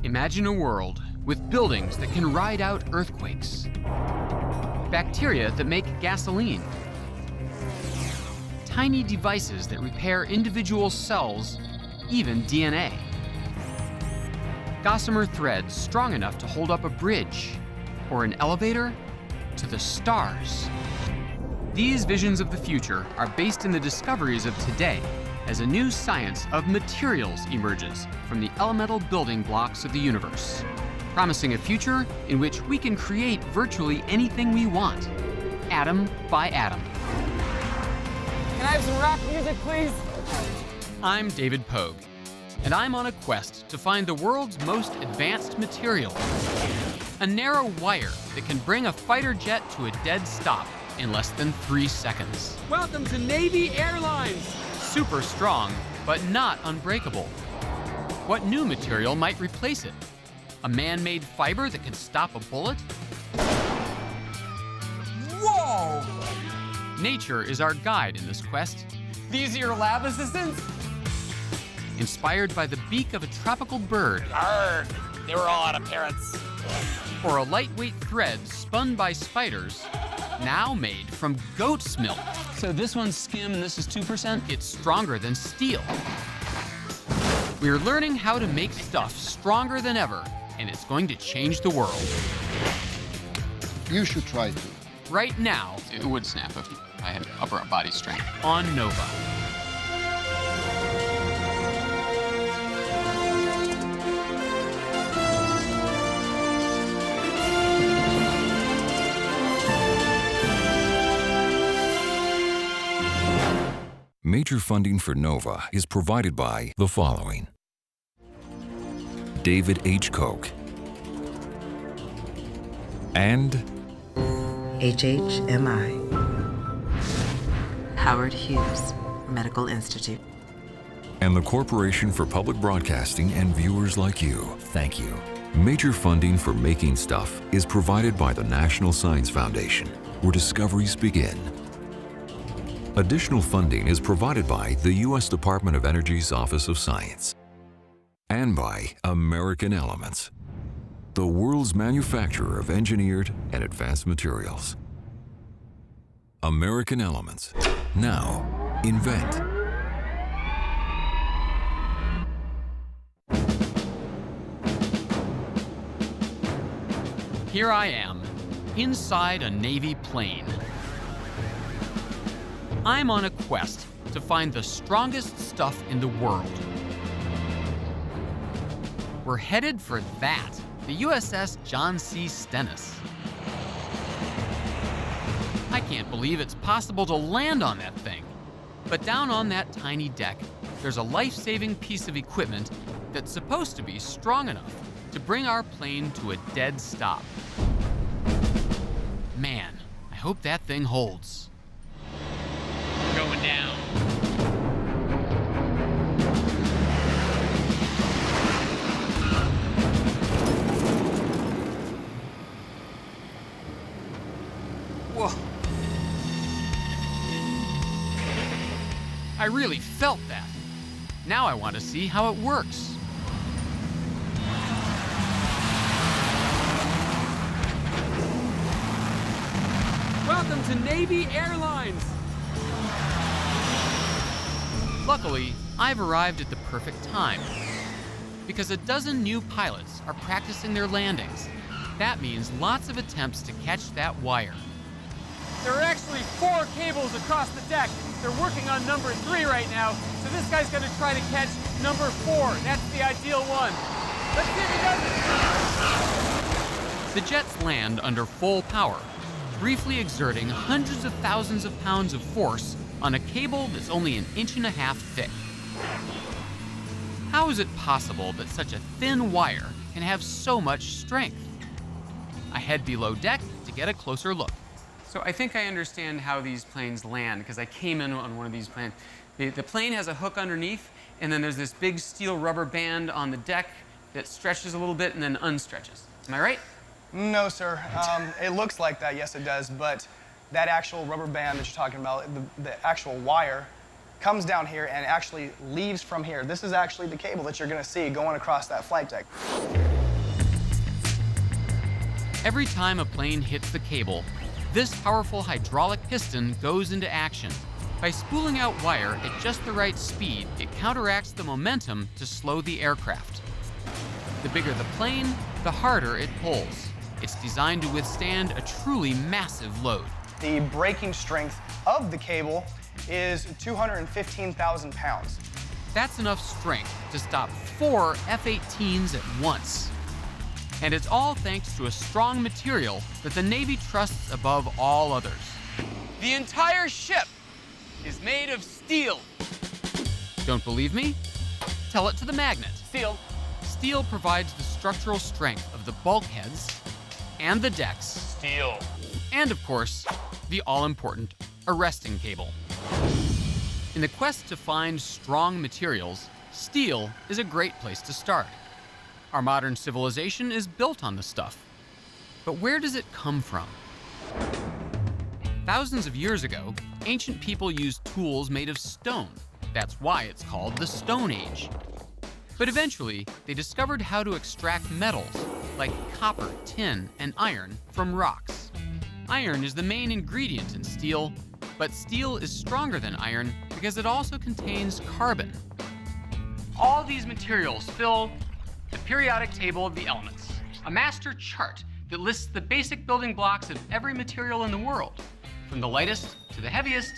Imagine a world with buildings that can ride out earthquakes, bacteria that make gasoline, tiny devices that repair individual cells, even DNA. Gossamer threads strong enough to hold up a bridge or an elevator to the stars. These visions of the future are based in the discoveries of today as a new science of materials emerges from the elemental building blocks of the universe, promising a future in which we can create virtually anything we want, atom by atom. Can I have some rock music, please? I'm David Pogue, and I'm on a quest to find the world's most advanced material, a narrow wire that can bring a fighter jet to a dead stop in less than 3 seconds. Welcome to Navy Airlines. Super strong, but not unbreakable. What new material might replace it? A man-made fiber that can stop a bullet? Whoa! Nature is our guide in this quest. These are your lab assistants? Inspired by the beak of a tropical bird. Arrgh, they were all out of parrots. Or a lightweight thread spun by spiders, now made from goat's milk. So this one's skim and this is 2%? It's stronger than steel. We're learning how to make stuff stronger than ever, and it's going to change the world. You should try to. Right now, It would snap if I had upper body strength. on Nova. Major funding for NOVA is provided by the following: David H. Koch and HHMI. Howard Hughes Medical Institute. and the Corporation for Public Broadcasting and viewers like you. Thank you. Major funding for making stuff is provided by the National Science Foundation, where discoveries begin. Additional funding is provided by the U.S. Department of Energy's Office of Science and by American Elements, the world's manufacturer of engineered and advanced materials. American Elements. Now, invent. Here I am, inside a Navy plane. I'm on a quest to find the strongest stuff in the world. We're headed for that, the USS John C. Stennis. I can't believe it's possible to land on that thing. But down on that tiny deck, there's a life-saving piece of equipment that's supposed to be strong enough to bring our plane to a dead stop. Man, I hope that thing holds. Going down. Whoa. I really felt that. Now I want to see how it works. Welcome to Navy Airlines. Luckily, I've arrived at the perfect time, because a dozen new pilots are practicing their landings. That means lots of attempts to catch that wire. There are actually 4 cables across the deck. They're working on number 3 right now, so this guy's gonna try to catch number 4. That's the ideal one. Let's see if he does it. The jets land under full power, briefly exerting hundreds of thousands of pounds of force on a cable that's only 1.5 inches thick. How is it possible that such a thin wire can have so much strength? I head below deck to get a closer look. So I think I understand how these planes land, because I came in on one of these planes. The plane has a hook underneath, and then there's this big steel rubber band on the deck that stretches a little bit and then unstretches. Am I right? No, sir. It looks like that, yes it does, but that actual rubber band that you're talking about, the actual wire, comes down here and actually leaves from here. This is actually the cable that you're going to see going across that flight deck. Every time a plane hits the cable, this powerful hydraulic piston goes into action. By spooling out wire at just the right speed, it counteracts the momentum to slow the aircraft. The bigger the plane, the harder it pulls. It's designed to withstand a truly massive load. The braking strength of the cable is 215,000 pounds. That's enough strength to stop 4 F-18s at once. And it's all thanks to a strong material that the Navy trusts above all others. The entire ship is made of steel. Don't believe me? Tell it to the magnet. Steel. Steel provides the structural strength of the bulkheads and the decks. Steel. And of course, the all-important arresting cable. In the quest to find strong materials, steel is a great place to start. Our modern civilization is built on the stuff. But where does it come from? Thousands of years ago, ancient people used tools made of stone. That's why it's called the Stone Age. But eventually, they discovered how to extract metals, like copper, tin, and iron, from rocks. Iron is the main ingredient in steel, but steel is stronger than iron because it also contains carbon. All these materials fill the periodic table of the elements, a master chart that lists the basic building blocks of every material in the world, from the lightest to the heaviest,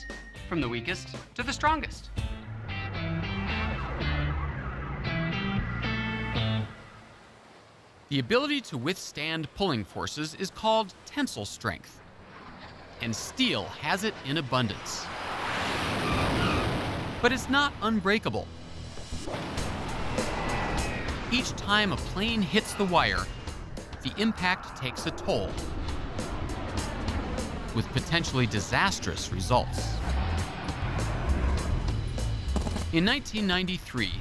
from the weakest to the strongest. The ability to withstand pulling forces is called tensile strength, and steel has it in abundance. But it's not unbreakable. Each time a plane hits the wire, the impact takes a toll, with potentially disastrous results. In 1993,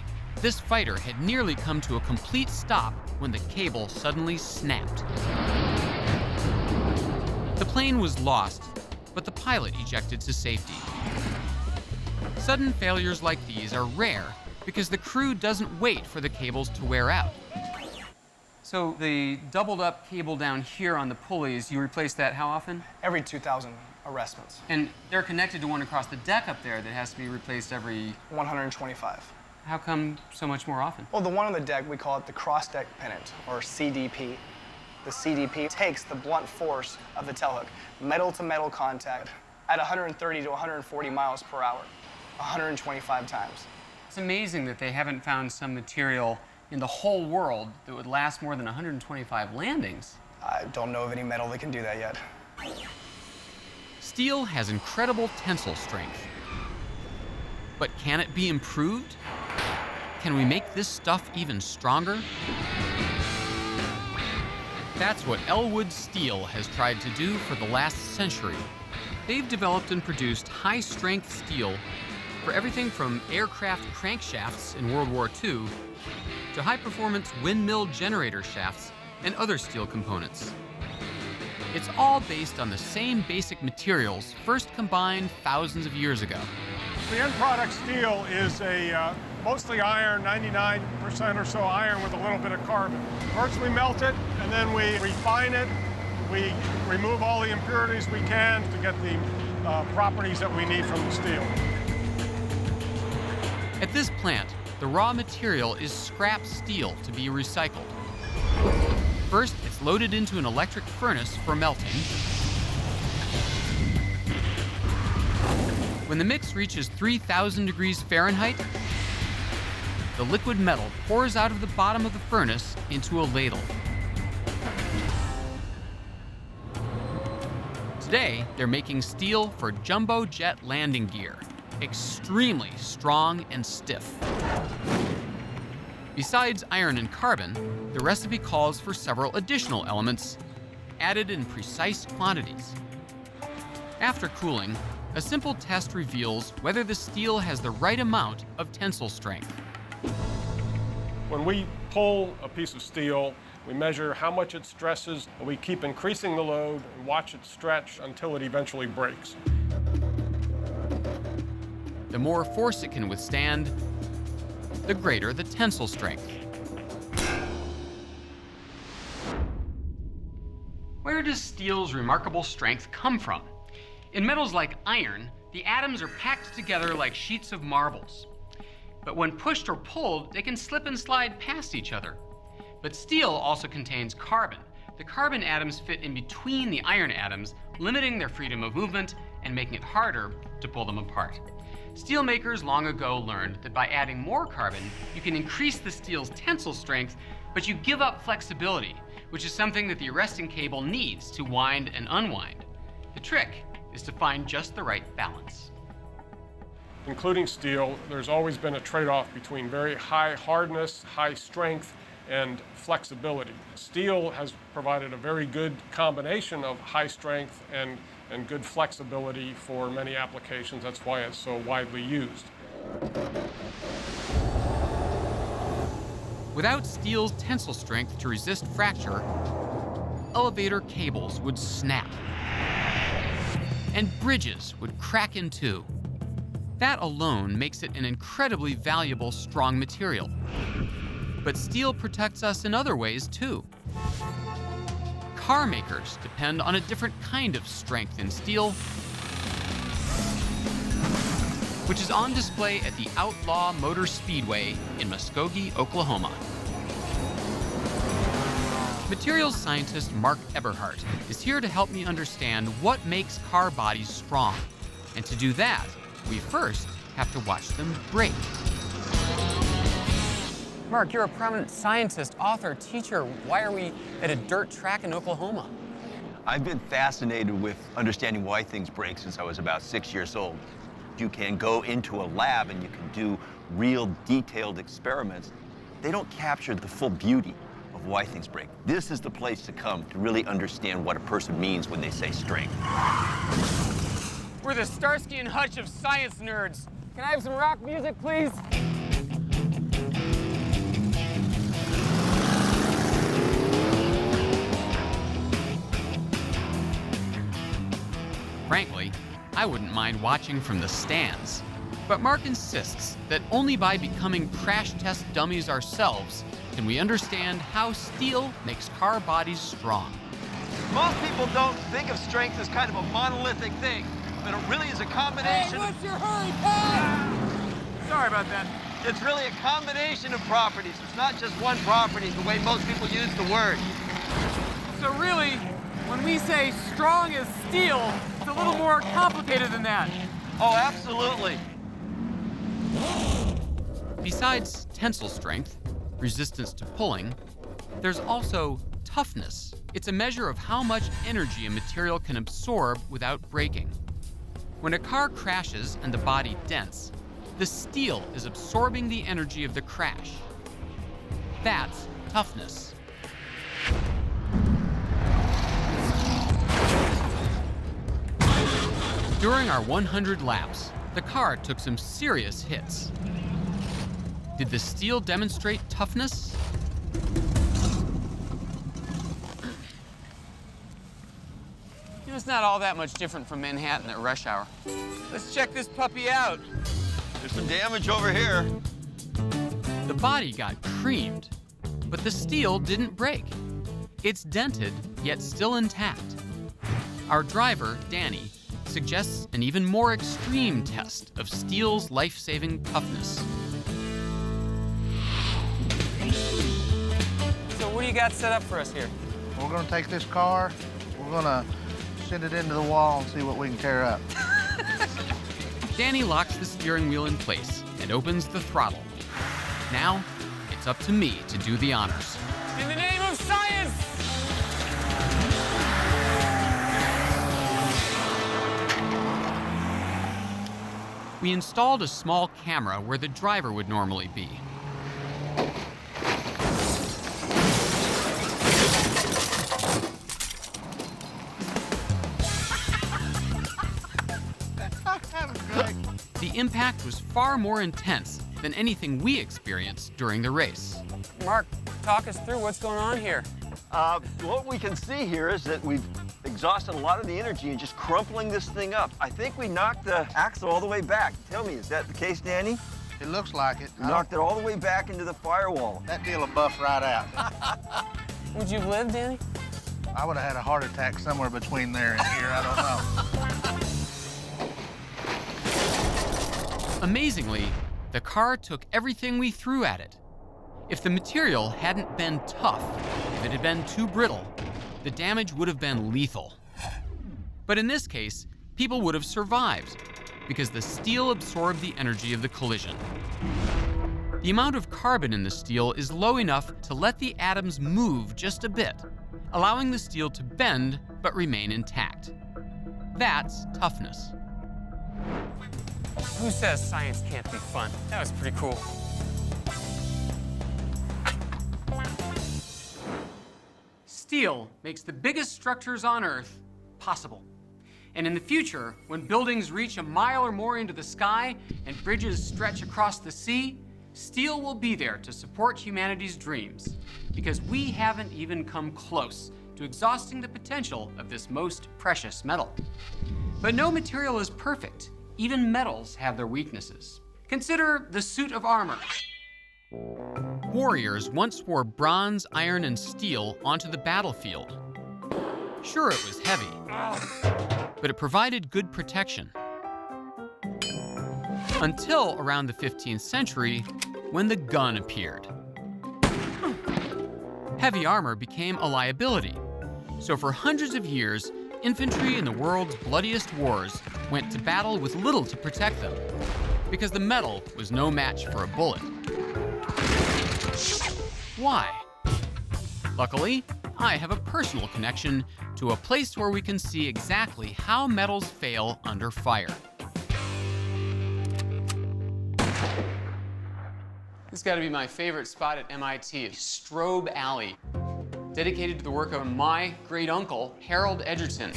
this fighter had nearly come to a complete stop when the cable suddenly snapped. The plane was lost, but the pilot ejected to safety. Sudden failures like these are rare because the crew doesn't wait for the cables to wear out. So the doubled up cable down here on the pulleys, you replace that how often? Every 2,000 arrestments. And they're connected to one across the deck up there that has to be replaced every... 125. How come so much more often? Well, the one on the deck, we call it the cross-deck pennant, or CDP. The CDP takes the blunt force of the tailhook, metal-to-metal contact, at 130 to 140 miles per hour, 125 times. It's amazing that they haven't found some material in the whole world that would last more than 125 landings. I don't know of any metal that can do that yet. Steel has incredible tensile strength. But can it be improved? Can we make this stuff even stronger? That's what Elwood Steel has tried to do for the last century. They've developed and produced high-strength steel for everything from aircraft crankshafts in World War II to high-performance windmill generator shafts and other steel components. It's all based on the same basic materials first combined thousands of years ago. The end product steel is a mostly iron, 99% or so iron with a little bit of carbon. First we melt it, and then we refine it. We remove all the impurities we can to get the properties that we need from the steel. At this plant, the raw material is scrap steel to be recycled. First, it's loaded into an electric furnace for melting. When the mix reaches 3,000 degrees Fahrenheit, the liquid metal pours out of the bottom of the furnace into a ladle. Today, they're making steel for jumbo jet landing gear, extremely strong and stiff. Besides iron and carbon, the recipe calls for several additional elements, added in precise quantities. After cooling, a simple test reveals whether the steel has the right amount of tensile strength. When we pull a piece of steel, we measure how much it stresses, and we keep increasing the load and watch it stretch until it eventually breaks. The more force it can withstand, the greater the tensile strength. Where does steel's remarkable strength come from? In metals like iron, the atoms are packed together like sheets of marbles. But when pushed or pulled, they can slip and slide past each other. But steel also contains carbon. The carbon atoms fit in between the iron atoms, limiting their freedom of movement and making it harder to pull them apart. Steelmakers long ago learned that by adding more carbon, you can increase the steel's tensile strength, but you give up flexibility, which is something that the arresting cable needs to wind and unwind. The trick is to find just the right balance. Including steel, there's always been a trade-off between very high hardness, high strength, and flexibility. Steel has provided a very good combination of high strength and good flexibility for many applications. That's why it's so widely used. Without steel's tensile strength to resist fracture, elevator cables would snap, and bridges would crack in two. That alone makes it an incredibly valuable, strong material. But steel protects us in other ways, too. Car makers depend on a different kind of strength in steel, which is on display at the Outlaw Motor Speedway in Muskogee, Oklahoma. Materials scientist Mark Eberhardt is here to help me understand what makes car bodies strong. And to do that, we first have to watch them break. Mark, you're a prominent scientist, author, teacher. Why are we at a dirt track in Oklahoma? I've been fascinated with understanding why things break since I was about 6 years old. You can go into a lab and you can do real detailed experiments. They don't capture the full beauty of why things break. This is the place to come to really understand what a person means when they say strength. We're the Starsky and Hutch of science nerds. Can I have some rock music, please? Frankly, I wouldn't mind watching from the stands. But Mark insists that only by becoming crash test dummies ourselves can we understand how steel makes car bodies strong. Most people don't think of strength as kind of a monolithic thing, but it really is a combination. Hey, what's your hurry, Pat? Sorry about that. It's really a combination of properties. It's not just one property the way most people use the word. So really, when we say strong as steel, it's a little more complicated than that. Oh, absolutely. Besides tensile strength, resistance to pulling, there's also toughness. It's a measure of how much energy a material can absorb without breaking. When a car crashes and the body dents, the steel is absorbing the energy of the crash. That's toughness. During our 100 laps, the car took some serious hits. Did the steel demonstrate toughness? It's not all that much different from Manhattan at rush hour. Let's check this puppy out. There's some damage over here. The body got creamed, but the steel didn't break. It's dented, yet still intact. Our driver, Danny, suggests an even more extreme test of steel's life-saving toughness. So what do you got set up for us here? We're gonna take this car, we're gonna send it into the wall and see what we can tear up. Danny locks the steering wheel in place and opens the throttle. Now, it's up to me to do the honors. In the name of science! We installed a small camera where the driver would normally be. The impact was far more intense than anything we experienced during the race. Mark, talk us through what's going on here. What we can see here is that we've exhausted a lot of the energy in just crumpling this thing up. I think we knocked the axle all the way back. Tell me, is that the case, Danny? It looks like it. We knocked it all the way back into the firewall. That deal will buff right out. Would you have lived, Danny? I would have had a heart attack somewhere between there and here. I don't know. Amazingly, the car took everything we threw at it. If the material hadn't been tough, if it had been too brittle, the damage would have been lethal. But in this case, people would have survived because the steel absorbed the energy of the collision. The amount of carbon in the steel is low enough to let the atoms move just a bit, allowing the steel to bend but remain intact. That's toughness. Who says science can't be fun? That was pretty cool. Steel makes the biggest structures on Earth possible. And in the future, when buildings reach a mile or more into the sky and bridges stretch across the sea, steel will be there to support humanity's dreams, because we haven't even come close to exhausting the potential of this most precious metal. But no material is perfect. Even metals have their weaknesses. Consider the suit of armor. Warriors once wore bronze, iron, and steel onto the battlefield. Sure, it was heavy, but it provided good protection. Until around the 15th century, when the gun appeared. Heavy armor became a liability, so for hundreds of years, infantry in the world's bloodiest wars went to battle with little to protect them, because the metal was no match for a bullet. Why? Luckily, I have a personal connection to a place where we can see exactly how metals fail under fire. This has got to be my favorite spot at MIT, Strobe Alley, dedicated to the work of my great uncle, Harold Edgerton,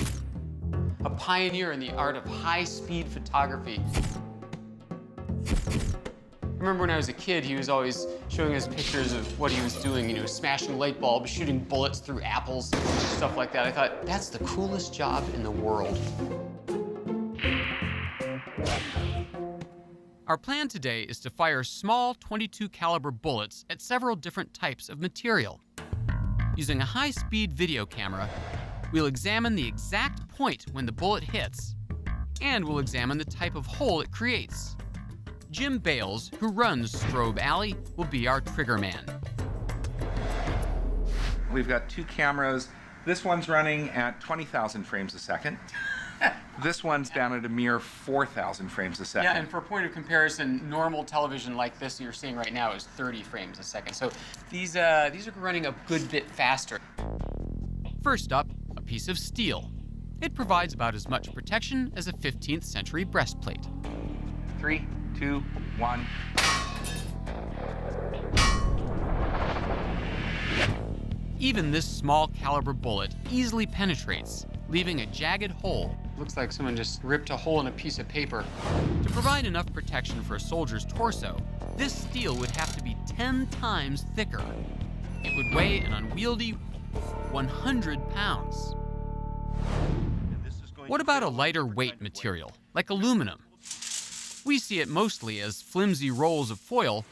a pioneer in the art of high-speed photography. I remember when I was a kid, he was always showing us pictures of what he was doing, you know, smashing light bulbs, shooting bullets through apples, stuff like that. I thought, that's the coolest job in the world. Our plan today is to fire small .22 caliber bullets at several different types of material. Using a high-speed video camera, we'll examine the exact point when the bullet hits, and we'll examine the type of hole it creates. Jim Bales, who runs Strobe Alley, will be our trigger man. We've got two cameras. This one's running at 20,000 frames a second. This one's down at a mere 4,000 frames a second. Yeah, and for a point of comparison, normal television like this you're seeing right now is 30 frames a second. So these are running a good bit faster. First up, a piece of steel. It provides about as much protection as a 15th century breastplate. 3, 2, 1. Even this small caliber bullet easily penetrates, leaving a jagged hole. Looks like someone just ripped a hole in a piece of paper. To provide enough protection for a soldier's torso, this steel would have to be 10 times thicker. It would weigh an unwieldy 100 pounds. What about a lighter weight material, like aluminum? We see it mostly as flimsy rolls of foil,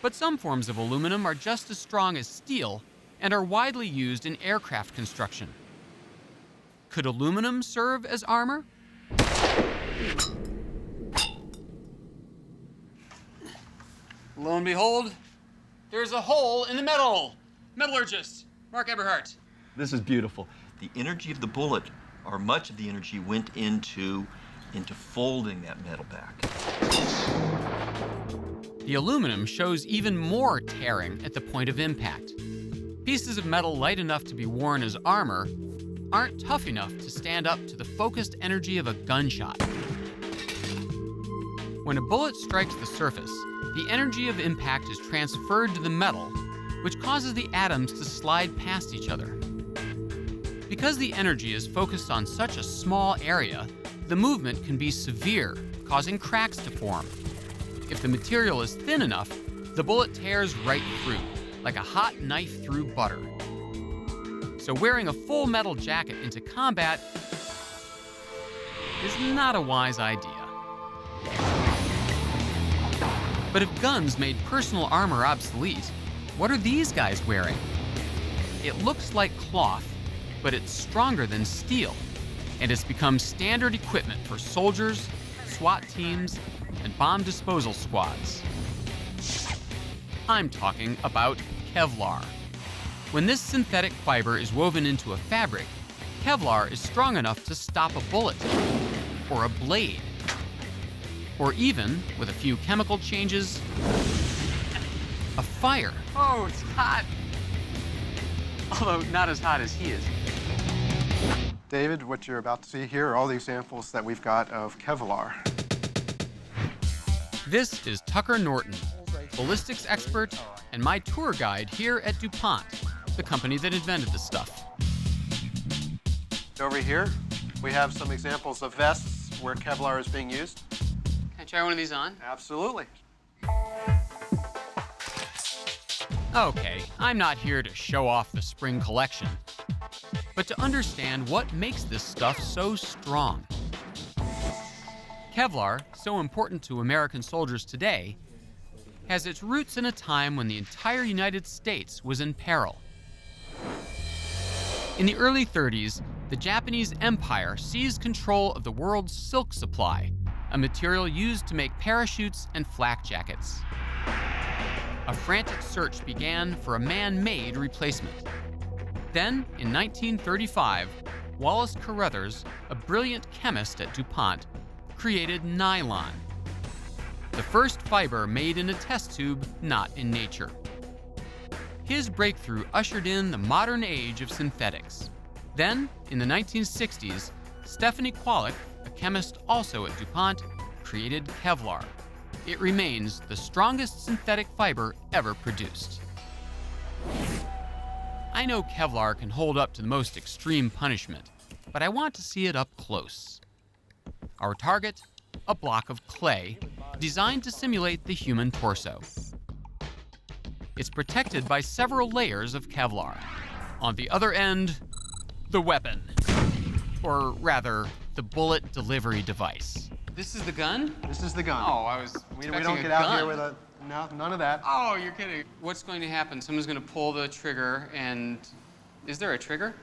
but some forms of aluminum are just as strong as steel and are widely used in aircraft construction. Could aluminum serve as armor? Lo and behold, there's a hole in the metal. Metallurgist, Mark Eberhardt. This is beautiful. The energy of the bullet, or much of the energy, went into folding that metal back. The aluminum shows even more tearing at the point of impact. Pieces of metal light enough to be worn as armor aren't tough enough to stand up to the focused energy of a gunshot. When a bullet strikes the surface, the energy of impact is transferred to the metal, which causes the atoms to slide past each other. Because the energy is focused on such a small area, the movement can be severe, causing cracks to form. If the material is thin enough, the bullet tears right through, like a hot knife through butter. So wearing a full metal jacket into combat is not a wise idea. But if guns made personal armor obsolete, what are these guys wearing? It looks like cloth, but it's stronger than steel, and it's become standard equipment for soldiers, SWAT teams, and bomb disposal squads. I'm talking about Kevlar. When this synthetic fiber is woven into a fabric, Kevlar is strong enough to stop a bullet, or a blade, or even, with a few chemical changes, a fire. Oh, it's hot. Although not as hot as he is. David, what you're about to see here are all the examples that we've got of Kevlar. This is Tucker Norton, ballistics expert and my tour guide here at DuPont, the company that invented the stuff. Over here, we have some examples of vests where Kevlar is being used. Can I try one of these on? Absolutely. Okay, I'm not here to show off the spring collection, but to understand what makes this stuff so strong. Kevlar, so important to American soldiers today, has its roots in a time when the entire United States was in peril. In the early 30s, the Japanese Empire seized control of the world's silk supply, a material used to make parachutes and flak jackets. A frantic search began for a man-made replacement. Then, in 1935, Wallace Carruthers, a brilliant chemist at DuPont, created nylon, the first fiber made in a test tube, not in nature. His breakthrough ushered in the modern age of synthetics. Then, in the 1960s, Stephanie Kwolek, a chemist also at DuPont, created Kevlar. It remains the strongest synthetic fiber ever produced. I know Kevlar can hold up to the most extreme punishment, but I want to see it up close. Our target, a block of clay designed to simulate the human torso. It's protected by several layers of Kevlar. On the other end, the weapon. Or rather, the bullet delivery device. This is the gun? This is the gun. Oh, I was We expecting don't a get out gun. here with a, no, none of that. Oh, you're kidding. What's going to happen? Someone's going to pull the trigger and... Is there a trigger?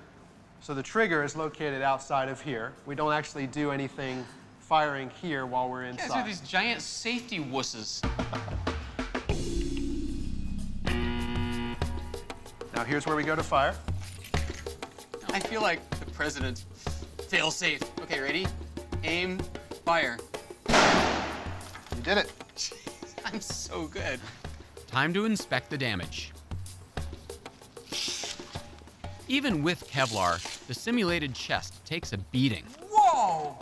So the trigger is located outside of here. We don't actually do anything firing here while we're You guys inside. are these giant safety wusses. Now here's where we go to fire. I feel like the president. Fail safe. Okay, ready? Aim, fire. You did it. I'm so good. Time to inspect the damage. Even with Kevlar, the simulated chest takes a beating. Whoa!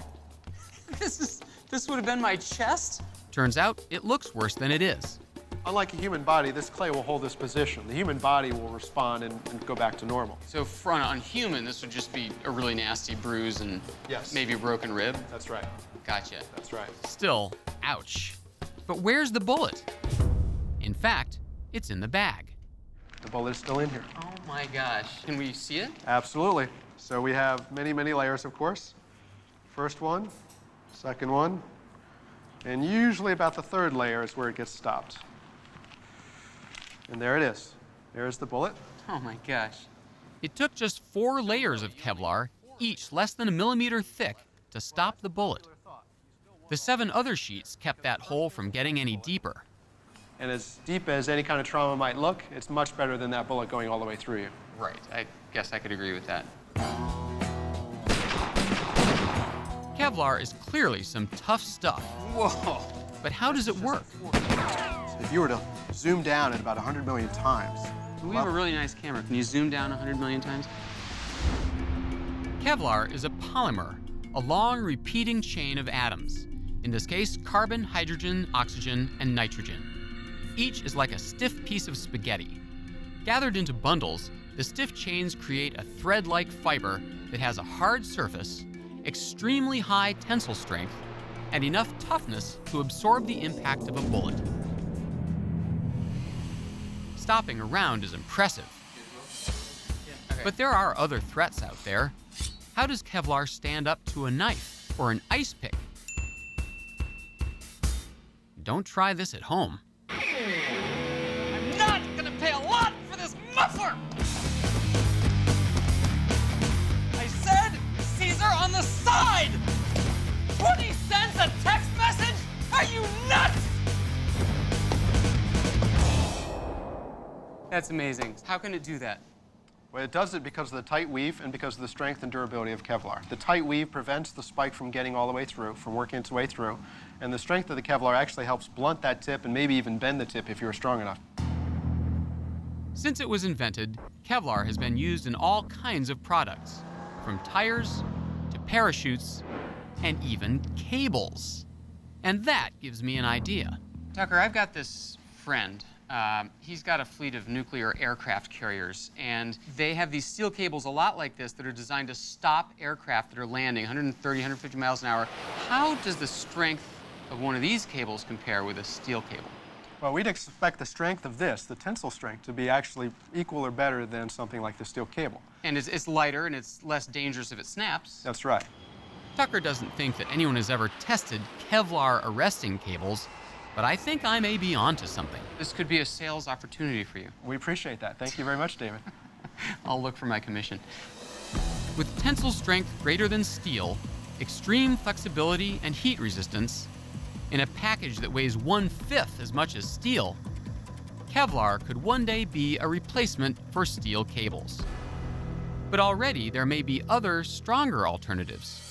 This would have been my chest? Turns out, it looks worse than it is. Unlike a human body, this clay will hold this position. The human body will respond and go back to normal. So on human, this would just be a really nasty bruise and Yes. maybe a broken rib? That's right. Gotcha. That's right. Still, ouch. But where's the bullet? In fact, it's in the bag. The bullet is still in here. Oh my gosh. Can we see it? Absolutely. So we have many, many layers, of course. First one, second one, and usually about the third layer is where it gets stopped. And there it is. There's the bullet. Oh my gosh. It took just 4 layers of Kevlar, each less than a millimeter thick, to stop the bullet. The 7 other sheets kept that hole from getting any deeper. And as deep as any kind of trauma might look, it's much better than that bullet going all the way through you. Right. I guess I could agree with that. Kevlar is clearly some tough stuff. Whoa. But how does it work? If you were to zoom down at about 100 million times. We have a really nice camera. Can you zoom down 100 million times? Kevlar is a polymer, a long repeating chain of atoms. In this case, carbon, hydrogen, oxygen, and nitrogen. Each is like a stiff piece of spaghetti. Gathered into bundles, the stiff chains create a thread-like fiber that has a hard surface, extremely high tensile strength, and enough toughness to absorb the impact of a bullet. Stopping a round is impressive. But there are other threats out there. How does Kevlar stand up to a knife or an ice pick? Don't try this at home. I'm not gonna pay a lot for this muffler! I said Caesar on the side! 20 cents a text message? Are you nuts? That's amazing. How can it do that? Well, it does it because of the tight weave and because of the strength and durability of Kevlar. The tight weave prevents the spike from getting all the way through, from working its way through, and the strength of the Kevlar actually helps blunt that tip and maybe even bend the tip if you're strong enough. Since it was invented, Kevlar has been used in all kinds of products, from tires to parachutes and even cables. And that gives me an idea. Tucker, I've got this friend. He's got a fleet of nuclear aircraft carriers, and they have these steel cables a lot like this that are designed to stop aircraft that are landing 130, 150 miles an hour. How does the strength of one of these cables compare with a steel cable? Well, we'd expect the strength of this, the tensile strength, to be actually equal or better than something like the steel cable. And it's lighter and it's less dangerous if it snaps. That's right. Tucker doesn't think that anyone has ever tested Kevlar arresting cables, but I think I may be onto something. This could be a sales opportunity for you. We appreciate that. Thank you very much, David. I'll look for my commission. With tensile strength greater than steel, extreme flexibility and heat resistance, in a package that weighs 1/5 as much as steel, Kevlar could one day be a replacement for steel cables. But already there may be other, stronger alternatives.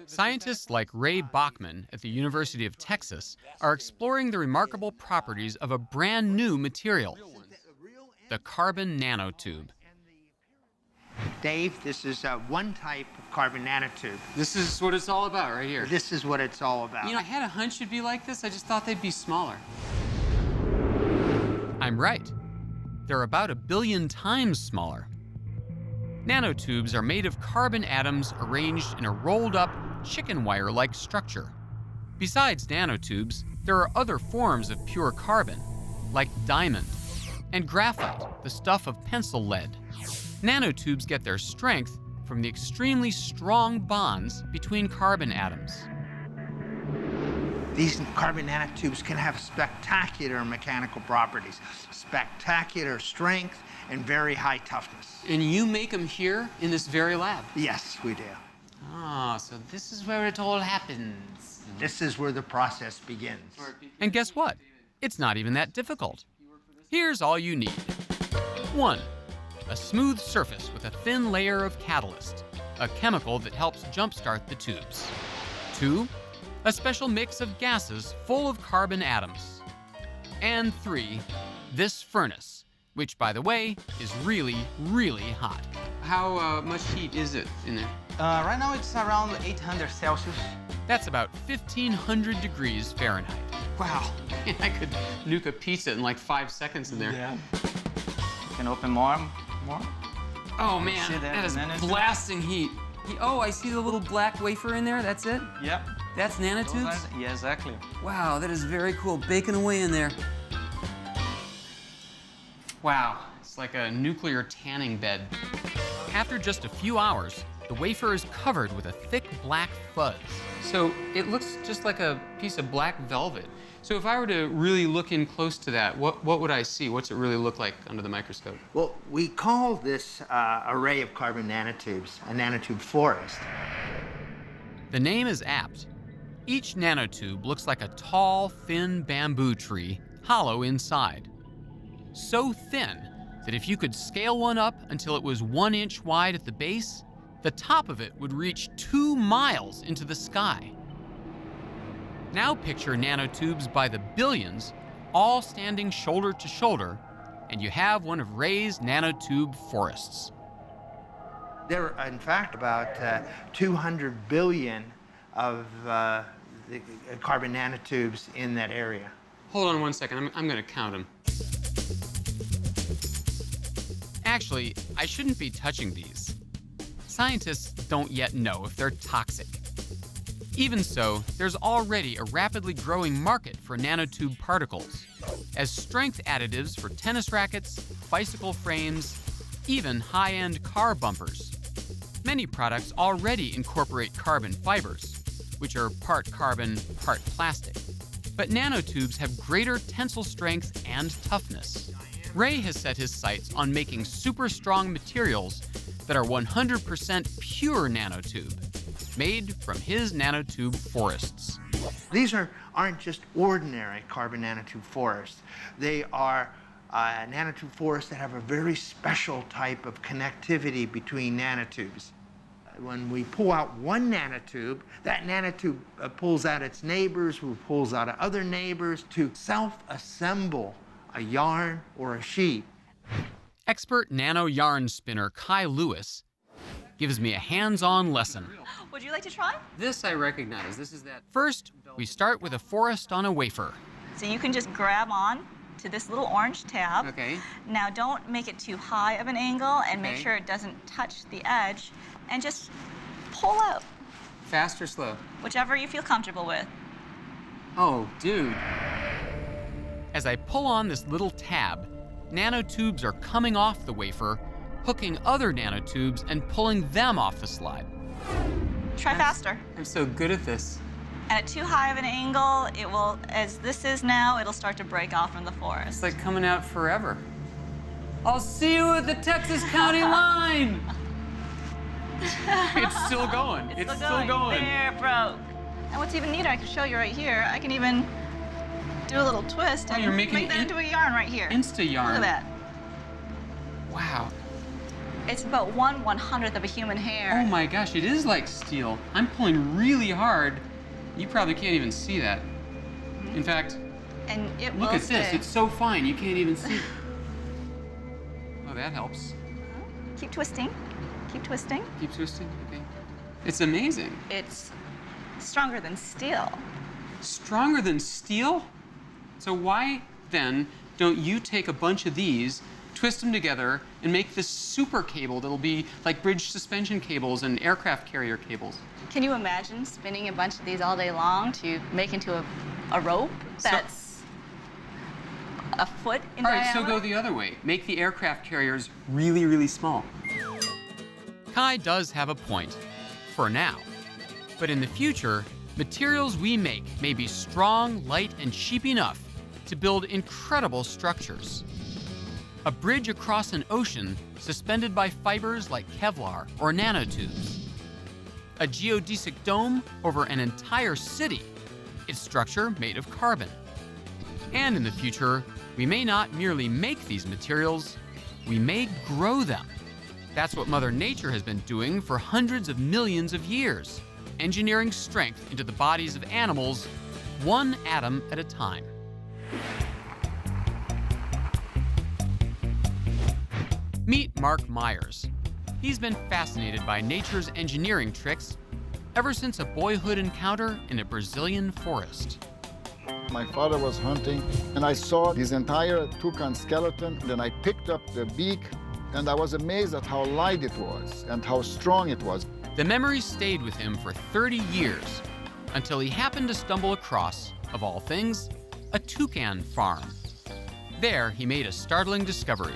Scientists like Ray Bachman at the University of Texas are exploring the remarkable properties of a brand new material, the carbon nanotube. Dave, this is one type of carbon nanotube. This is what it's all about right here. This is what it's all about. You know, I had a hunch it'd be like this. I just thought they'd be smaller. I'm right. They're about 1 billion times smaller. Nanotubes are made of carbon atoms arranged in a rolled-up, chicken wire-like structure. Besides nanotubes, there are other forms of pure carbon, like diamond, and graphite, the stuff of pencil lead. Nanotubes get their strength from the extremely strong bonds between carbon atoms. These carbon nanotubes can have spectacular mechanical properties, spectacular strength, and very high toughness. And you make them here in this very lab? Yes, we do. Ah, so this is where it all happens. This is where the process begins. And guess what? It's not even that difficult. Here's all you need. 1. A smooth surface with a thin layer of catalyst, a chemical that helps jumpstart the tubes. 2. A special mix of gases full of carbon atoms. And 3. This furnace, which, by the way, is really, really hot. How much heat is it in there? Right now it's around 800 Celsius. That's about 1,500 degrees Fahrenheit. Wow, I could nuke a pizza in like 5 seconds in there. Yeah. You can open more. Oh man, that is blasting heat. Oh, I see the little black wafer in there, that's it? Yep. That's nanotubes? Yeah, exactly. Wow, that is very cool, baking away in there. Wow, it's like a nuclear tanning bed. After just a few hours, the wafer is covered with a thick black fuzz. So it looks just like a piece of black velvet. So if I were to really look in close to that, what would I see? What's it really look like under the microscope? Well, we call this array of carbon nanotubes a nanotube forest. The name is apt. Each nanotube looks like a tall, thin bamboo tree, hollow inside. So thin that if you could scale one up until it was 1 inch wide at the base, the top of it would reach 2 miles into the sky. Now picture nanotubes by the billions, all standing shoulder to shoulder, and you have one of Ray's nanotube forests. There are, in fact, about 200 billion of the carbon nanotubes in that area. Hold on 1 second, I'm gonna count them. Actually, I shouldn't be touching these. Scientists don't yet know if they're toxic. Even so, there's already a rapidly growing market for nanotube particles as strength additives for tennis rackets, bicycle frames, even high-end car bumpers. Many products already incorporate carbon fibers, which are part carbon, part plastic. But nanotubes have greater tensile strength and toughness. Ray has set his sights on making super strong materials that are 100% pure nanotube, made from his nanotube forests. These aren't just ordinary carbon nanotube forests. They are nanotube forests that have a very special type of connectivity between nanotubes. When we pull out one nanotube, that nanotube pulls out its neighbors, who pulls out other neighbors to self-assemble a yarn or a sheet. Expert nano yarn spinner Kai Lewis gives me a hands-on lesson. Would you like to try? This I recognize. This is that. First, we start with a forest on a wafer. So you can just grab on to this little orange tab. Okay. Now don't make it too high of an angle and make Okay. sure it doesn't touch the edge, and just pull out, Fast or slow? whichever you feel comfortable with. Oh, dude. As I pull on this little tab, nanotubes are coming off the wafer, hooking other nanotubes and pulling them off the slide. Try faster. I'm so good at this. And at too high of an angle, it will, as this is now, it'll start to break off from the forest. It's like coming out forever. I'll see you at the Texas County line. It's still going. It's still going. There, it broke. And what's even neater, I can show you right here. I can even do a little twist and you're making make that into a yarn right here. Insta yarn. Look at that. Wow. It's about 1/100th of a human hair. Oh my gosh, it is like steel. I'm pulling really hard. You probably can't even see that. In fact, And it look will at this. stay. It's so fine, you can't even see. Oh, that helps. Keep twisting. Keep twisting. Keep twisting. Okay. It's amazing. It's stronger than steel. Stronger than steel? So why then don't you take a bunch of these, twist them together, and make this super cable that'll be like bridge suspension cables and aircraft carrier cables? Can you imagine spinning a bunch of these all day long to make into a rope that's a foot in All right, diameter? so go the other way. Make the aircraft carriers really, really small. Kai does have a point, for now. But in the future, materials we make may be strong, light, and cheap enough to build incredible structures. A bridge across an ocean suspended by fibers like Kevlar or nanotubes. A geodesic dome over an entire city, its structure made of carbon. And in the future, we may not merely make these materials, we may grow them. That's what Mother Nature has been doing for hundreds of millions of years, engineering strength into the bodies of animals, one atom at a time. Meet Mark Myers. He's been fascinated by nature's engineering tricks ever since a boyhood encounter in a Brazilian forest. My father was hunting, and I saw this entire toucan skeleton. Then I picked up the beak, and I was amazed at how light it was and how strong it was. The memory stayed with him for 30 years until he happened to stumble across, of all things, a toucan farm. There, he made a startling discovery.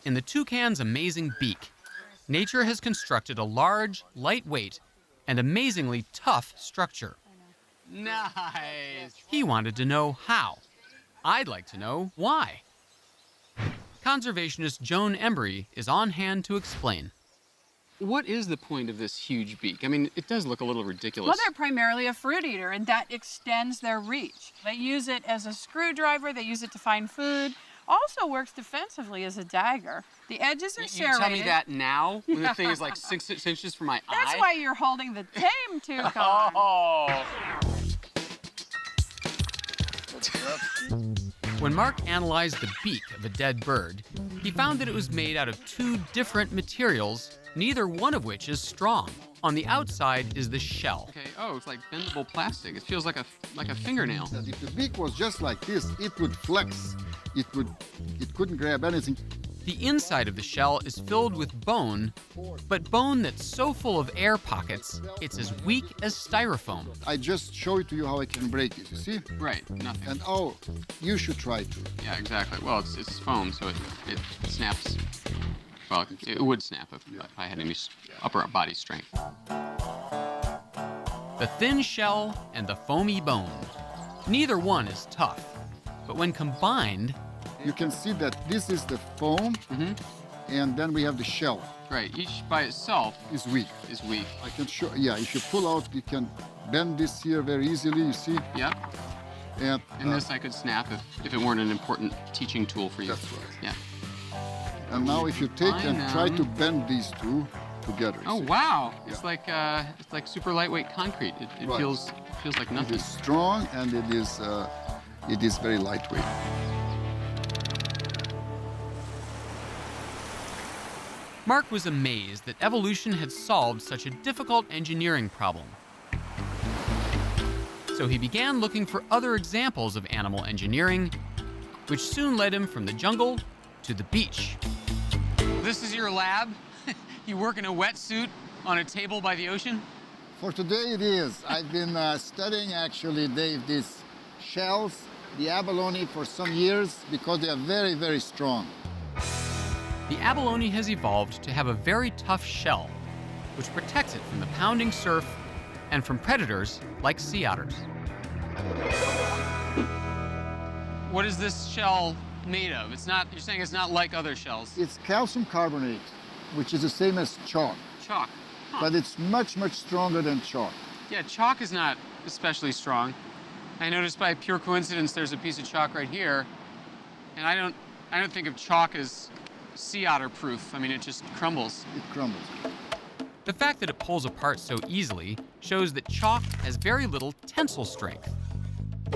In the toucan's amazing beak, nature has constructed a large, lightweight, and amazingly tough structure. Nice. He wanted to know how. I'd like to know why. Conservationist Joan Embry is on hand to explain. What is the point of this huge beak? I mean, it does look a little ridiculous. Well, they're primarily a fruit eater, and that extends their reach. They use it as a screwdriver. They use it to find food. Also works defensively as a dagger. The edges are You serrated. tell me that now, when the thing is like 6 inches from my eye? That's why you're holding the tame toucan. Oh. When Mark analyzed the beak of a dead bird, he found that it was made out of two different materials, neither one of which is strong. On the outside is the shell. Okay, oh, it's like bendable plastic. It feels like a fingernail. If the beak was just like this, it would flex. It couldn't grab anything. The inside of the shell is filled with bone, but bone that's so full of air pockets, it's as weak as styrofoam. I just show it to you how I can break it, you see? Right, nothing. And oh, you should try to. Yeah, exactly. Well, it's foam, so it snaps. Well, it would snap if I had any upper body strength. The thin shell and the foamy bone. Neither one is tough, but when combined, you can see that this is the foam, and then we have the shell. Right, each by itself is weak. I can show, yeah, if you pull out, you can bend this here very easily, you see? Yeah. And this I could snap if it weren't an important teaching tool for you. That's right. Yeah. And now if you take and try to bend these two together. Oh, see? wow. Yeah. It's like super lightweight concrete. It Right. feels like nothing. It is strong and it is very lightweight. Mark was amazed that evolution had solved such a difficult engineering problem. So he began looking for other examples of animal engineering, which soon led him from the jungle to the beach. This is your lab? You work in a wetsuit on a table by the ocean? For today it is. I've been studying actually, Dave, these shells, the abalone, for some years because they are very, very strong. The abalone has evolved to have a very tough shell, which protects it from the pounding surf and from predators like sea otters. What is this shell made of? You're saying it's not like other shells. It's calcium carbonate, which is the same as chalk. Chalk. Huh. But it's much, much stronger than chalk. Yeah, chalk is not especially strong. I noticed by pure coincidence there's a piece of chalk right here, and I don't think of chalk as sea otter proof. I mean, it just crumbles. It crumbles. The fact that it pulls apart so easily shows that chalk has very little tensile strength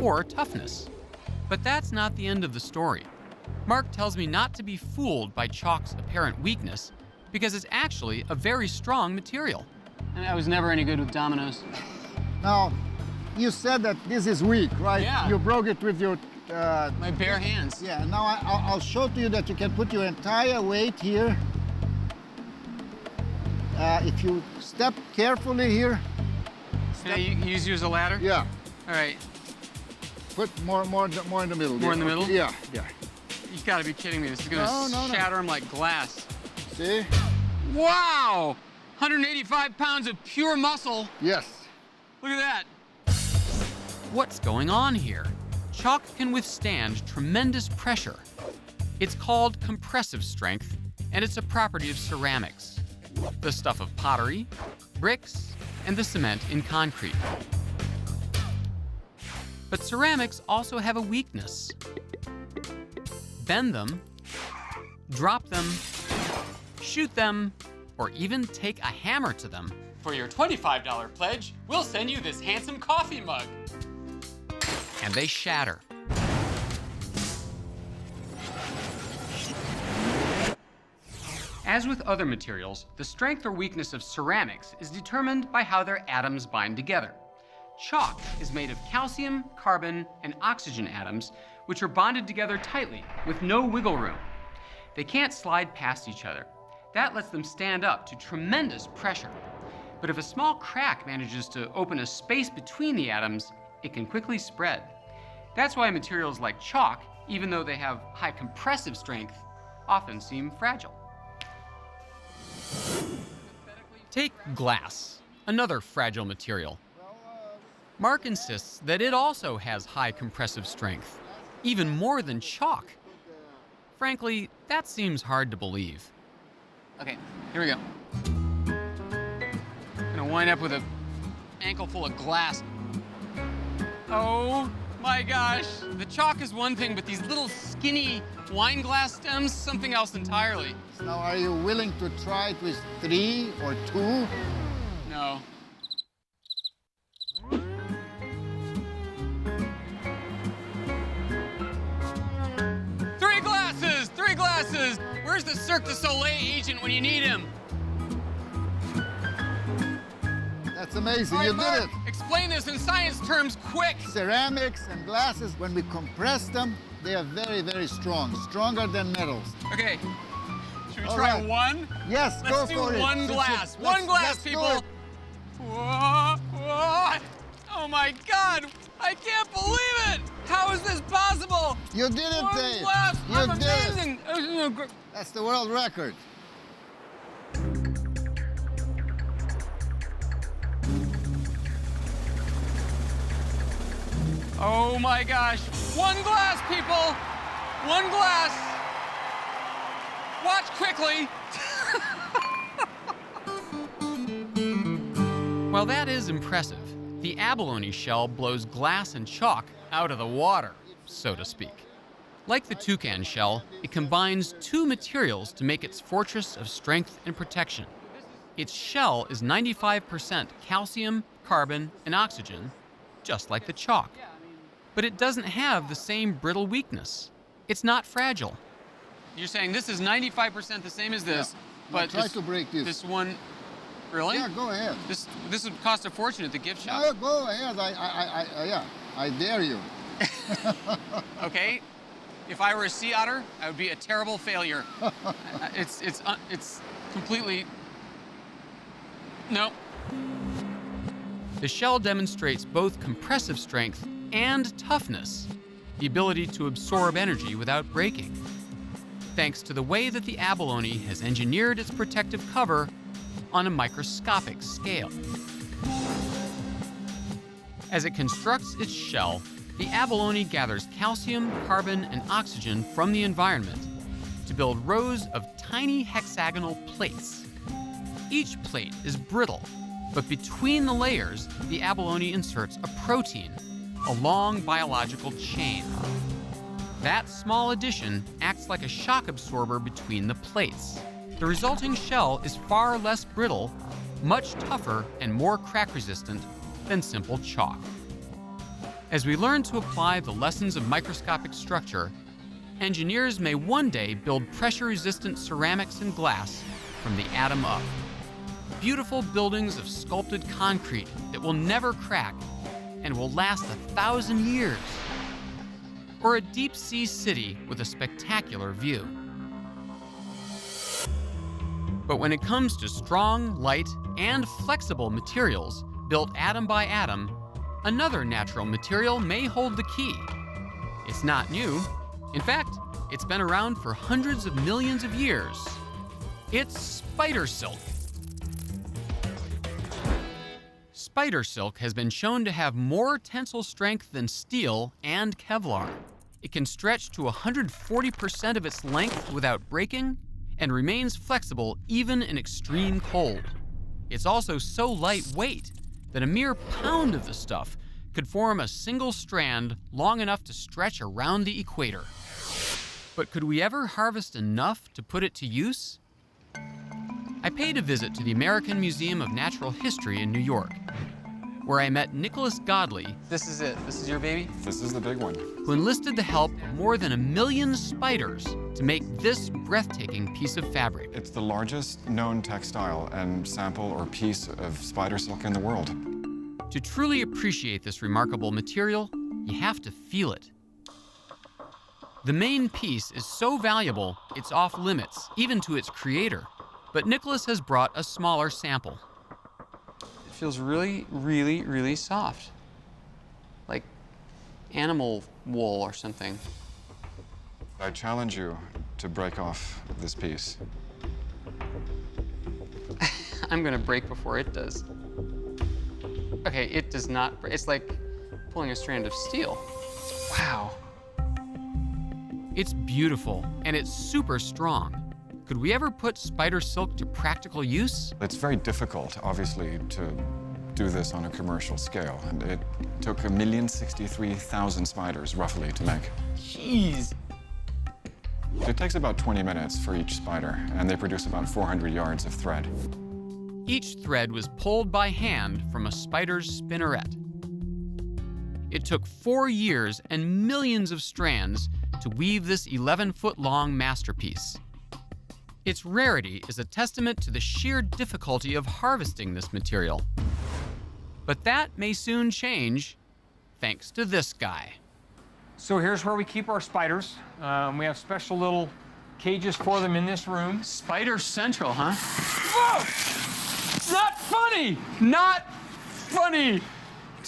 or toughness. But that's not the end of the story. Mark tells me not to be fooled by chalk's apparent weakness because it's actually a very strong material. And I was never any good with dominoes. Now, you said that this is weak, right? Yeah. You broke it with your... my bare hands. Yeah, now I'll show to you that you can put your entire weight here. If you step carefully here. Can I use you as a ladder? Yeah. All right. Put more in the middle. More in the middle? Yeah, yeah. You've got to be kidding me. This is going to shatter them like glass. See? Wow! 185 pounds of pure muscle. Yes. Look at that. What's going on here? Chalk can withstand tremendous pressure. It's called compressive strength, and it's a property of ceramics, the stuff of pottery, bricks, and the cement in concrete. But ceramics also have a weakness. Bend them, drop them, shoot them, or even take a hammer to them. For your $25 pledge, we'll send you this handsome coffee mug. And they shatter. As with other materials, the strength or weakness of ceramics is determined by how their atoms bind together. Chalk is made of calcium, carbon, and oxygen atoms, which are bonded together tightly with no wiggle room. They can't slide past each other. That lets them stand up to tremendous pressure. But if a small crack manages to open a space between the atoms, it can quickly spread. That's why materials like chalk, even though they have high compressive strength, often seem fragile. Take glass, another fragile material. Mark insists that it also has high compressive strength, even more than chalk. Frankly, that seems hard to believe. Okay, here we go. Gonna wind up with an ankle full of glass. Oh my gosh, the chalk is one thing, but these little skinny wine glass stems, something else entirely. Now, are you willing to try it with 3 or 2? No. Three glasses! Where's the Cirque du Soleil agent when you need him? That's amazing, All right, you Mark, did it. Explain this in science terms quick. Ceramics and glasses, when we compress them, they are very, very strong, stronger than metals. Okay, we All try right. one? Yes, Let's go do for it. one glass. One glass, let's do people. it. Whoa, whoa. Oh my God! I can't believe it! How is this possible? You did it, One Dave. glass. You I'm did it. amazing. That's the world record. Oh my gosh. One glass, people. One glass. Watch quickly. While that is impressive, the abalone shell blows glass and chalk out of the water, so to speak. Like the toucan shell, it combines two materials to make its fortress of strength and protection. Its shell is 95% calcium, carbon, and oxygen, just like the chalk. But it doesn't have the same brittle weakness. It's not fragile. You're saying this is 95% the same as this, but Try to break this. This one, really? Yeah, go ahead. This would cost a fortune at the gift shop. No, go ahead. I dare you. Okay, if I were a sea otter, I would be a terrible failure. It's completely. No. The shell demonstrates both compressive strength and toughness, the ability to absorb energy without breaking, thanks to the way that the abalone has engineered its protective cover on a microscopic scale. As it constructs its shell, the abalone gathers calcium, carbon, and oxygen from the environment to build rows of tiny hexagonal plates. Each plate is brittle, but between the layers, the abalone inserts a protein, a long biological chain. That small addition acts like a shock absorber between the plates. The resulting shell is far less brittle, much tougher, and more crack-resistant than simple chalk. As we learn to apply the lessons of microscopic structure, engineers may one day build pressure-resistant ceramics and glass from the atom up. Beautiful buildings of sculpted concrete that will never crack and will last 1,000 years. Or a deep-sea city with a spectacular view. But when it comes to strong, light, and flexible materials built atom by atom, another natural material may hold the key. It's not new. In fact, it's been around for hundreds of millions of years. It's spider silk. Spider silk has been shown to have more tensile strength than steel and Kevlar. It can stretch to 140% of its length without breaking and remains flexible even in extreme cold. It's also so lightweight that a mere pound of the stuff could form a single strand long enough to stretch around the equator. But could we ever harvest enough to put it to use? I paid a visit to the American Museum of Natural History in New York, where I met Nicholas Godley. This is it. This is your baby? This is the big one. Who enlisted the help of more than 1 million spiders to make this breathtaking piece of fabric. It's the largest known textile and sample or piece of spider silk in the world. To truly appreciate this remarkable material, you have to feel it. The main piece is so valuable, it's off limits, even to its creator. But Nicholas has brought a smaller sample. It feels really, really, really soft. Like animal wool or something. I challenge you to break off this piece. I'm gonna break before it does. Okay, it does not, it's like pulling a strand of steel. Wow. It's beautiful, and it's super strong. Could we ever put spider silk to practical use? It's very difficult, obviously, to do this on a commercial scale, and it took 1,063,000 spiders, roughly, to make. Jeez. It takes about 20 minutes for each spider, and they produce about 400 yards of thread. Each thread was pulled by hand from a spider's spinneret. It took 4 years and millions of strands to weave this 11-foot-long masterpiece. Its rarity is a testament to the sheer difficulty of harvesting this material. But that may soon change, thanks to this guy. So here's where we keep our spiders. We have special little cages for them in this room. Spider Central, huh? Whoa! Not funny! Not funny!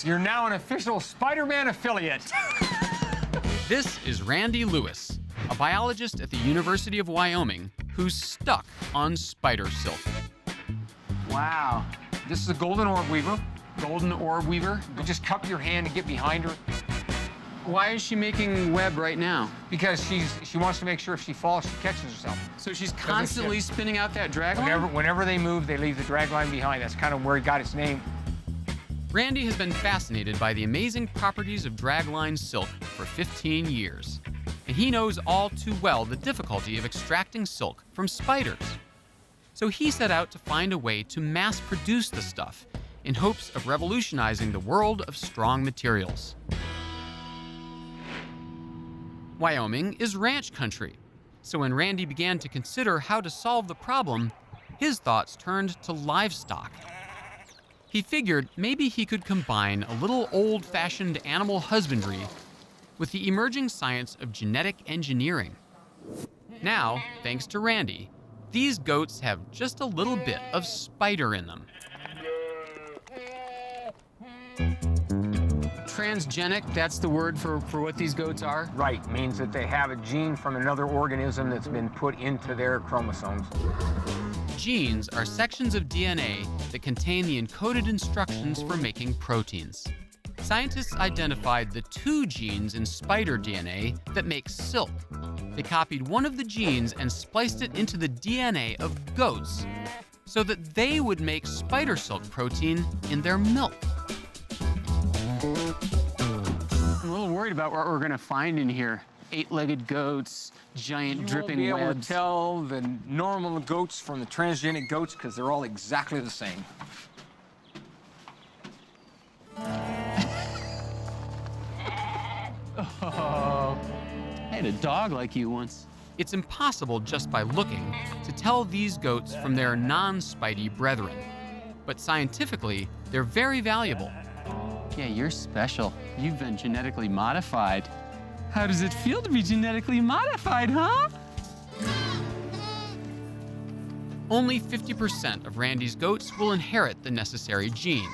You're now an official Spider-Man affiliate. This is Randy Lewis, a biologist at the University of Wyoming who's stuck on spider silk. Wow. This is a golden orb weaver. Golden orb weaver? You just cup your hand and get behind her. Why is she making web right now? Because she wants to make sure if she falls, she catches herself. So she's constantly spinning out that drag line? Whenever they move, they leave the drag line behind. That's kind of where it got its name. Randy has been fascinated by the amazing properties of dragline silk for 15 years. And he knows all too well the difficulty of extracting silk from spiders. So he set out to find a way to mass produce the stuff in hopes of revolutionizing the world of strong materials. Wyoming is ranch country, so when Randy began to consider how to solve the problem, his thoughts turned to livestock. He figured maybe he could combine a little old-fashioned animal husbandry with the emerging science of genetic engineering. Now, thanks to Randy, these goats have just a little bit of spider in them. Transgenic, that's the word for what these goats are? Right, means that they have a gene from another organism that's been put into their chromosomes. Genes are sections of DNA that contain the encoded instructions for making proteins. Scientists identified the 2 genes in spider DNA that make silk. They copied one of the genes and spliced it into the DNA of goats so that they would make spider silk protein in their milk. I'm a little worried about what we're gonna find in here. 8-legged goats, giant dripping You won't be able webs. to tell the normal goats from the transgenic goats because they're all exactly the same. Oh, I had a dog like you once. It's impossible just by looking to tell these goats from their non-spidey brethren. But scientifically, they're very valuable. Yeah, you're special. You've been genetically modified. How does it feel to be genetically modified, huh? Only 50% of Randy's goats will inherit the necessary gene,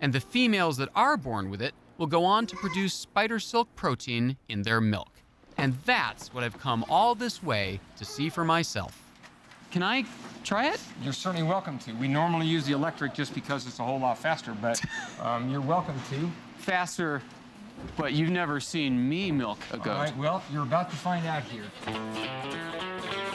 and the females that are born with it will go on to produce spider silk protein in their milk. And that's what I've come all this way to see for myself. Can I try it? You're certainly welcome to. We normally use the electric just because it's a whole lot faster, but you're welcome to. Faster, but you've never seen me milk a goat. All right, well, you're about to find out here.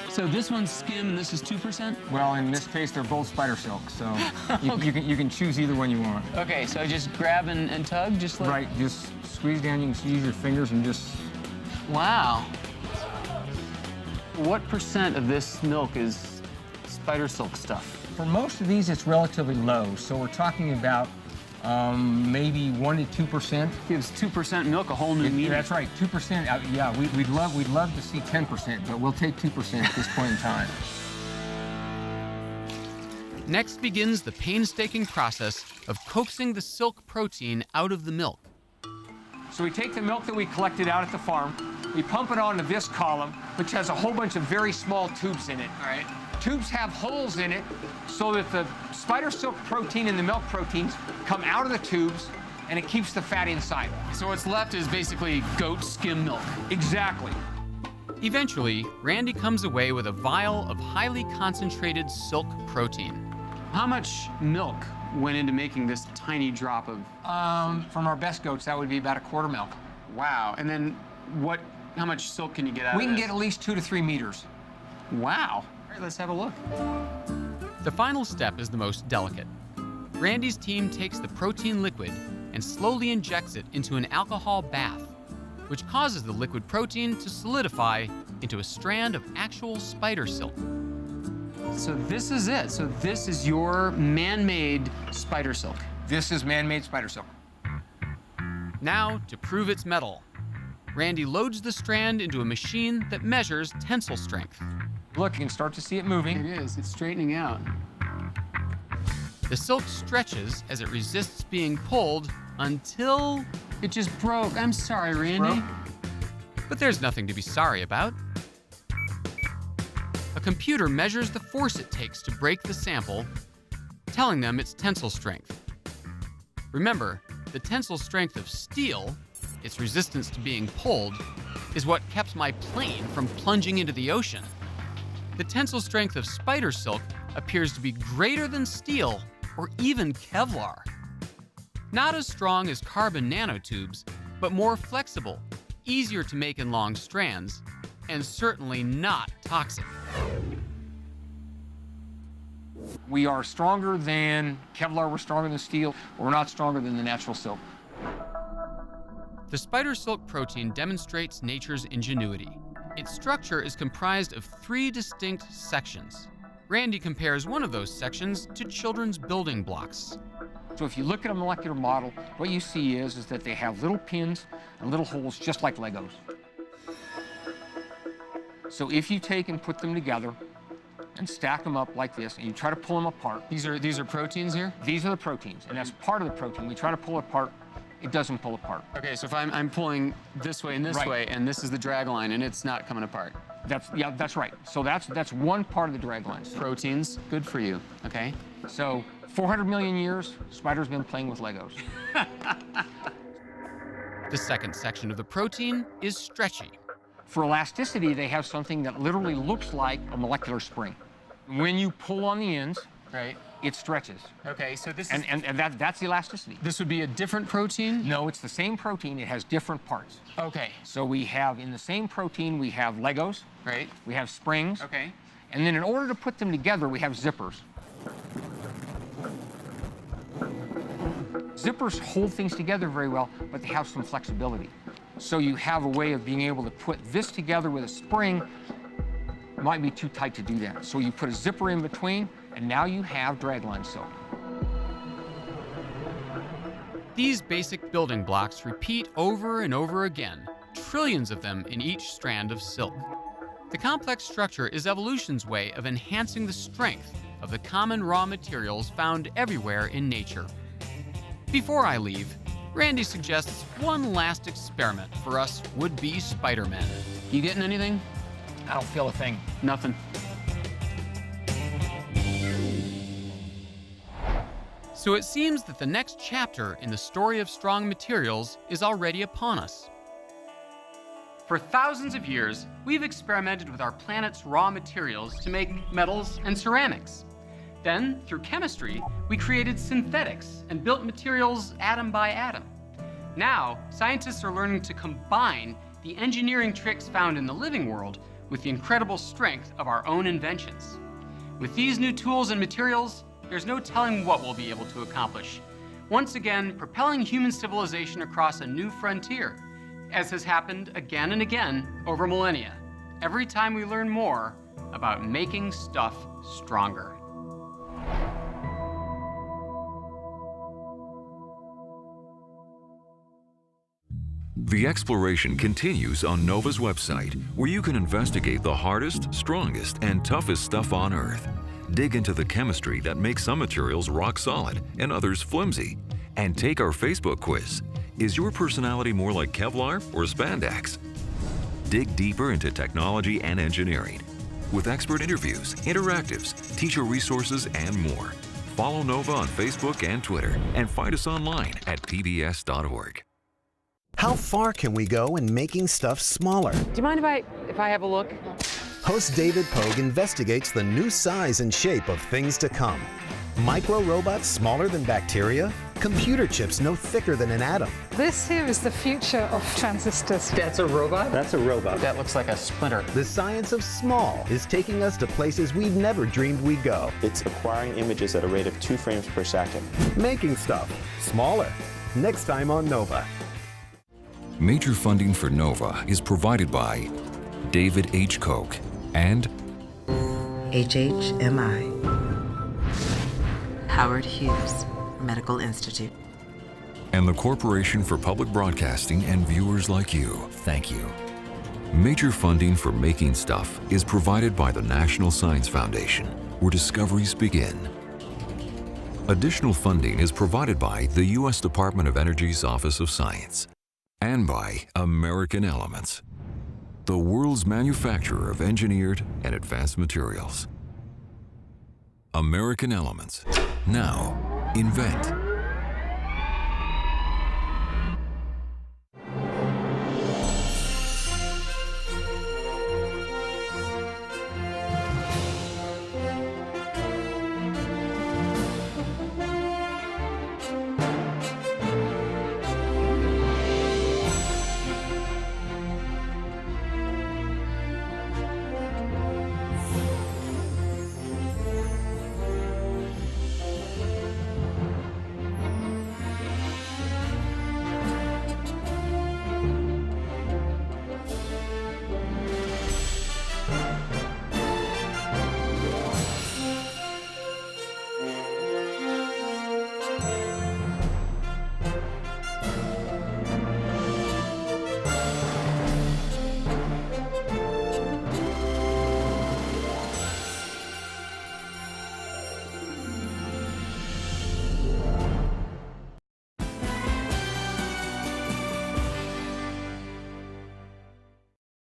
So this one's skim and this is 2%? Well, in this case, they're both spider silk, so you can choose either one you want. Okay, so I just grab and tug, just like... Right, just squeeze down. You can use your fingers and just... Wow. What % of this milk is spider silk stuff? For most of these, it's relatively low, so we're talking about maybe 1 to 2%. Gives 2% milk a whole new meaning. That's right, 2%. Yeah, we'd love to see 10%, but we'll take 2% at this point in time. Next begins the painstaking process of coaxing the silk protein out of the milk. So we take the milk that we collected out at the farm, we pump it onto this column, which has a whole bunch of very small tubes in it. All right. Tubes have holes in it so that the spider silk protein and the milk proteins come out of the tubes and it keeps the fat inside. So what's left is basically goat skim milk. Exactly. Eventually, Randy comes away with a vial of highly concentrated silk protein. How much milk went into making this tiny drop of... From our best goats, that would be about a quart of milk. Wow. And then how much silk can you get out of this? We can get at least 2 to 3 meters. Wow. All right, let's have a look. The final step is the most delicate. Randy's team takes the protein liquid and slowly injects it into an alcohol bath, which causes the liquid protein to solidify into a strand of actual spider silk. So this is it. So this is your man-made spider silk. This is man-made spider silk. Now, to prove its mettle, Randy loads the strand into a machine that measures tensile strength. Look, you can start to see it moving. It is. It's straightening out. The silk stretches as it resists being pulled until... It just broke. I'm sorry, Randy. But there's nothing to be sorry about. A computer measures the force it takes to break the sample, telling them its tensile strength. Remember, the tensile strength of steel, its resistance to being pulled, is what kept my plane from plunging into the ocean. The tensile strength of spider silk appears to be greater than steel or even Kevlar. Not as strong as carbon nanotubes, but more flexible, easier to make in long strands, and certainly not toxic. We are stronger than Kevlar, we're stronger than steel, but we're not stronger than the natural silk. The spider silk protein demonstrates nature's ingenuity. Its structure is comprised of 3 distinct sections. Randy compares one of those sections to children's building blocks. So if you look at a molecular model, what you see is that they have little pins and little holes just like Legos. So if you take and put them together and stack them up like this, and you try to pull them apart. These are proteins here? These are the proteins, and that's part of the protein. We try to pull it apart, it doesn't pull apart. Okay, so if I'm pulling this way and this way, and this is the drag line, and it's not coming apart. That's right. So that's one part of the drag line. Proteins, good for you, okay? So 400 million years, spiders been playing with Legos. The second section of the protein is stretchy. For elasticity, they have something that literally looks like a molecular spring. When you pull on the ends, right, it stretches. Okay, so this is... And that's the elasticity. This would be a different protein? No, it's the same protein. It has different parts. Okay. So we have, in the same protein, we have Legos. Right. We have springs. Okay. And then in order to put them together, we have zippers. Zippers hold things together very well, but they have some flexibility. So you have a way of being able to put this together with a spring. It might be too tight to do that. So you put a zipper in between, and now you have dragline silk. These basic building blocks repeat over and over again, trillions of them in each strand of silk. The complex structure is evolution's way of enhancing the strength of the common raw materials found everywhere in nature. Before I leave, Randy suggests one last experiment for us would-be Spider-Men. You getting anything? I don't feel a thing. Nothing. So it seems that the next chapter in the story of strong materials is already upon us. For thousands of years, we've experimented with our planet's raw materials to make metals and ceramics. Then, through chemistry, we created synthetics and built materials atom by atom. Now, scientists are learning to combine the engineering tricks found in the living world with the incredible strength of our own inventions. With these new tools and materials, there's no telling what we'll be able to accomplish. Once again, propelling human civilization across a new frontier, as has happened again and again over millennia, every time we learn more about making stuff stronger. The exploration continues on NOVA's website, where you can investigate the hardest, strongest, and toughest stuff on Earth. Dig into the chemistry that makes some materials rock solid and others flimsy. And take our Facebook quiz. Is your personality more like Kevlar or spandex? Dig deeper into technology and engineering. With expert interviews, interactives, teacher resources, and more. Follow NOVA on Facebook and Twitter, and find us online at pbs.org. How far can we go in making stuff smaller? Do you mind if I have a look? Host David Pogue investigates the new size and shape of things to come. Micro robots smaller than bacteria? Computer chips no thicker than an atom. This here is the future of transistors. That's a robot? That's a robot. That looks like a splinter. The science of small is taking us to places we've never dreamed we'd go. It's acquiring images at a rate of 2 frames per second. Making stuff smaller. Next time on NOVA. Major funding for NOVA is provided by David H. Koch and HHMI. Howard Hughes Medical Institute. and the Corporation for Public Broadcasting and viewers like you. Thank you. Major funding for Making Stuff is provided by the National Science Foundation, where discoveries begin. Additional funding is provided by the U.S. Department of Energy's Office of Science and by American Elements. the world's manufacturer of engineered and advanced materials. American Elements. Now, invent.